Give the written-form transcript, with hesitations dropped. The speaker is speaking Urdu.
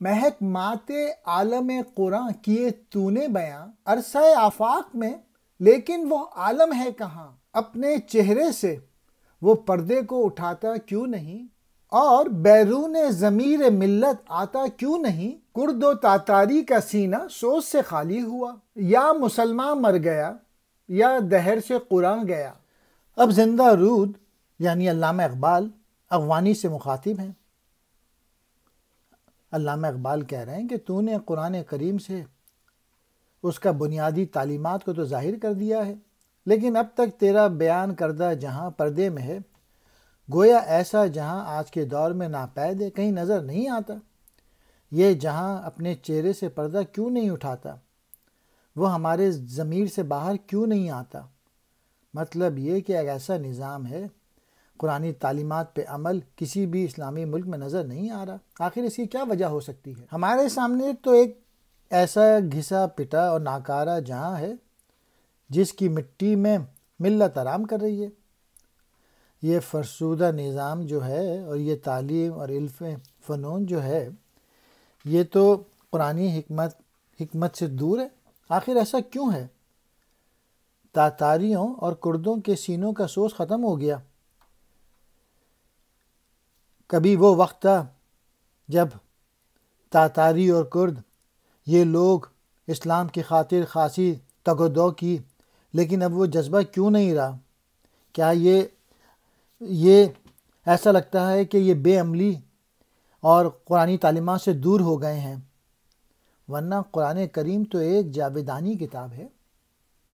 مہک مات عالم قرآن کیے تو نے بیاں، عرصہ آفاق میں لیکن وہ عالم ہے کہاں؟ اپنے چہرے سے وہ پردے کو اٹھاتا کیوں نہیں، اور بیرون ضمیر ملت آتا کیوں نہیں؟ کرد و تاتاری کا سینہ سوز سے خالی ہوا، یا مسلمان مر گیا یا دہر سے قرآن گیا۔ اب زندہ رود یعنی علامہ اقبال افغانی سے مخاطب ہیں۔ علامہ اقبال کہہ رہے ہیں کہ تو نے قرآن کریم سے اس کا بنیادی تعلیمات کو تو ظاہر کر دیا ہے، لیکن اب تک تیرا بیان کردہ جہاں پردے میں ہے، گویا ایسا جہاں آج کے دور میں ناپید ہے، کہیں نظر نہیں آتا۔ یہ جہاں اپنے چہرے سے پردہ کیوں نہیں اٹھاتا؟ وہ ہمارے ضمیر سے باہر کیوں نہیں آتا؟ مطلب یہ کہ ایک ایسا نظام ہے، قرآنی تعلیمات پہ عمل کسی بھی اسلامی ملک میں نظر نہیں آ رہا۔ آخر اس کی کیا وجہ ہو سکتی ہے؟ ہمارے سامنے تو ایک ایسا گھسا پٹا اور ناکارہ جہاں ہے جس کی مٹی میں ملت آرام کر رہی ہے۔ یہ فرسودہ نظام جو ہے اور یہ تعلیم اور علم فنون جو ہے، یہ تو قرآنی حکمت سے دور ہے۔ آخر ایسا کیوں ہے؟ تاتاریوں اور کردوں کے سینوں کا سوز ختم ہو گیا۔ کبھی وہ وقت تھا جب تاتاری اور کرد یہ لوگ اسلام کی خاطر خاصی تگ و دو کی، لیکن اب وہ جذبہ کیوں نہیں رہا؟ کیا یہ ایسا لگتا ہے کہ یہ بے عملی اور قرآنی تعلیمات سے دور ہو گئے ہیں؟ ورنہ قرآن کریم تو ایک جاویدانی کتاب ہے۔